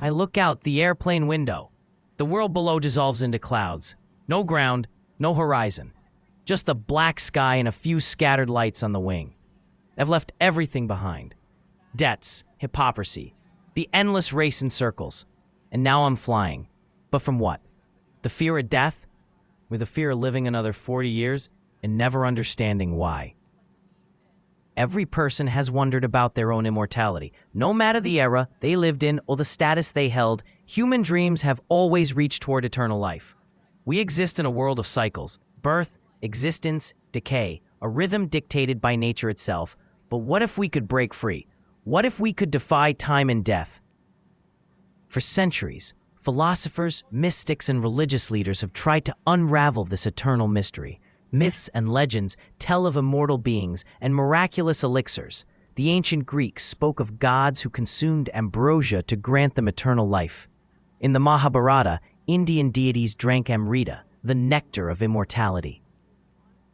I look out the airplane window. The world below dissolves into clouds. No ground, no horizon. Just the black sky and a few scattered lights on the wing. I've left everything behind. Debts, hypocrisy, the endless race in circles. And now I'm flying. But from what? The fear of death? Or the fear of living another 40 years and never understanding why? Every person has wondered about their own immortality. No matter the era they lived in or the status they held, human dreams have always reached toward eternal life. We exist in a world of cycles: birth, existence, decay, a rhythm dictated by nature itself. But what if we could break free? What if we could defy time and death? For centuries, philosophers, mystics, and religious leaders have tried to unravel this eternal mystery. Myths and legends tell of immortal beings and miraculous elixirs. The ancient Greeks spoke of gods who consumed ambrosia to grant them eternal life. In the Mahabharata, Indian deities drank amrita, the nectar of immortality.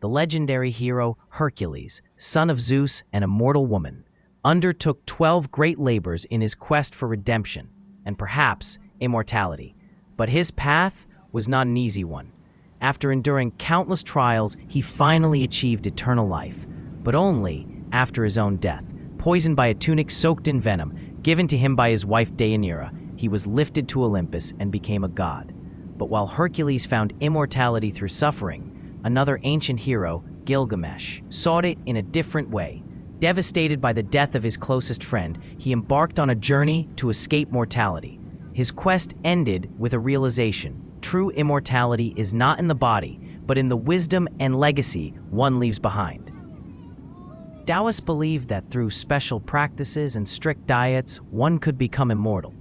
The legendary hero Hercules, son of Zeus and a mortal woman, undertook 12 great labors in his quest for redemption and perhaps immortality. But his path was not an easy one. After enduring countless trials, he finally achieved eternal life, but only after his own death. Poisoned by a tunic soaked in venom, given to him by his wife Deianira, he was lifted to Olympus and became a god. But while Hercules found immortality through suffering, another ancient hero, Gilgamesh, sought it in a different way. Devastated by the death of his closest friend, he embarked on a journey to escape mortality. His quest ended with a realization: true immortality is not in the body, but in the wisdom and legacy one leaves behind. Taoists believe that through special practices and strict diets, one could become immortal.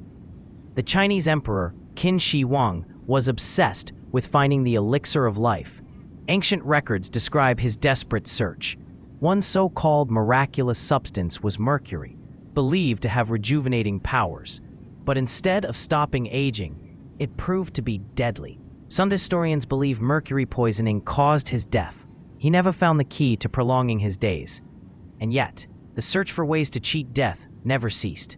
The Chinese emperor, Qin Shi Huang, was obsessed with finding the elixir of life. Ancient records describe his desperate search. One so-called miraculous substance was mercury, believed to have rejuvenating powers. But instead of stopping aging, it proved to be deadly. Some historians believe mercury poisoning caused his death. He never found the key to prolonging his days. And yet, the search for ways to cheat death never ceased.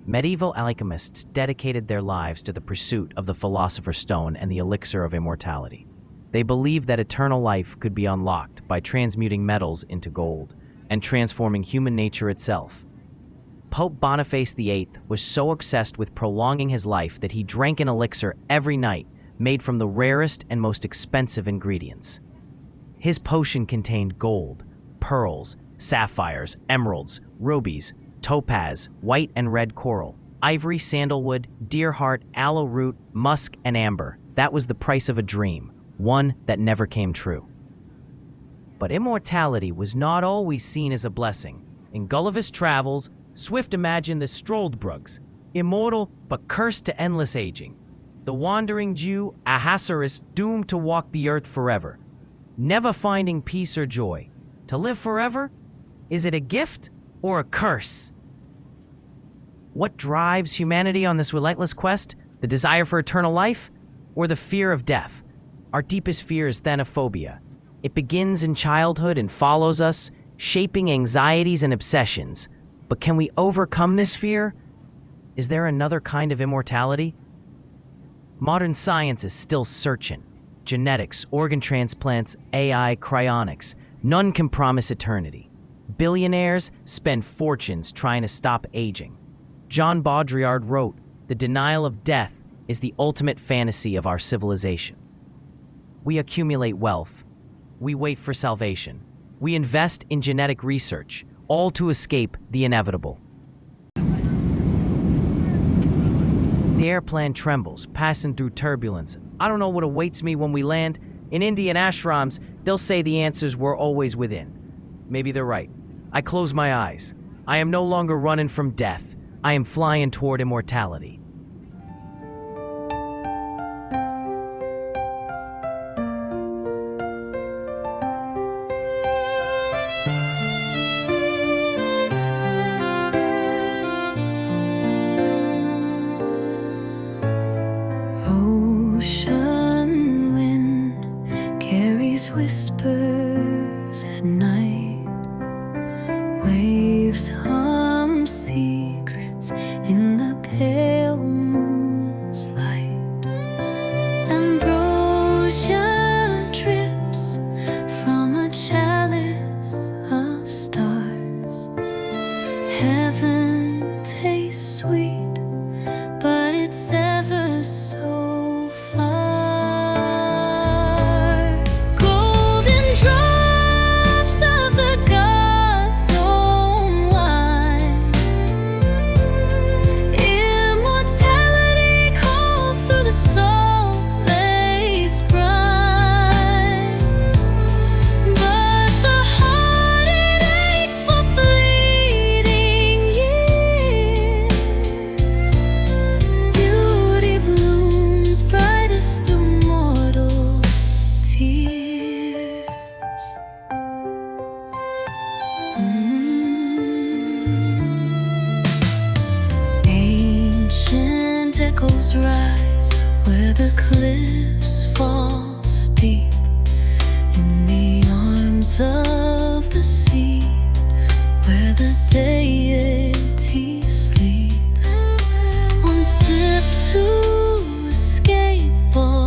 Medieval alchemists dedicated their lives to the pursuit of the Philosopher's Stone and the elixir of immortality. They believed that eternal life could be unlocked by transmuting metals into gold and transforming human nature itself. Pope Boniface VIII was so obsessed with prolonging his life that he drank an elixir every night made from the rarest and most expensive ingredients. His potion contained gold, pearls, sapphires, emeralds, rubies, topaz, white and red coral, ivory, sandalwood, deer heart, aloe root, musk, and amber. That was the price of a dream, one that never came true. But immortality was not always seen as a blessing. In Gulliver's Travels, Swift imagined the Struldbrugs, immortal but cursed to endless aging. The wandering Jew, Ahasuerus, doomed to walk the earth forever, never finding peace or joy. To live forever? Is it a gift or a curse? What drives humanity on this relentless quest? The desire for eternal life or the fear of death? Our deepest fear is thanophobia. It begins in childhood and follows us, shaping anxieties and obsessions. But can we overcome this fear? Is there another kind of immortality? Modern science is still searching. Genetics, organ transplants, AI, cryonics. None can promise eternity. Billionaires spend fortunes trying to stop aging. John Baudrillard wrote, "The denial of death is the ultimate fantasy of our civilization." We accumulate wealth. We wait for salvation. We invest in genetic research, all to escape the inevitable. The airplane trembles, passing through turbulence. I don't know what awaits me when we land. In Indian ashrams, they'll say the answers were always within. Maybe they're right. I close my eyes. I am no longer running from death. I am flying toward immortality. Ocean wind carries whispers at night. Waves hum secrets in the pale shadows rise where the cliffs fall steep in the arms of the sea, where the deities sleep. One sip to escape all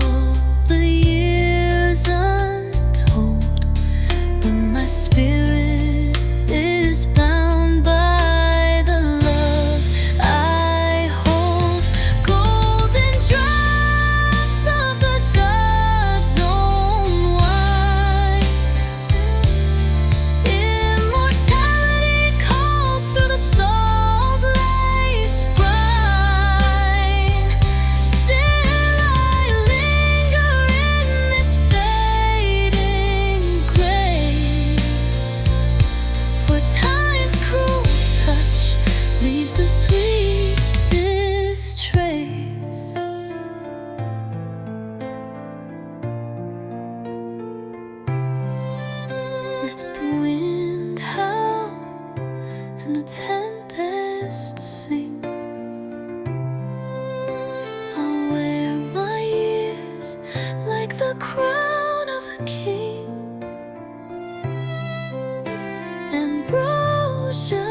the years untold, but my spirit is bound by the love I hold. Golden drops of the God's own wine. Immortality calls through the salt lace brine. Still I linger in this fading grace, for time's cruel touch leaves the sweetest trace. Let the wind howl and the tempest sing. I'll wear my years like the crown of a king. Ambrosia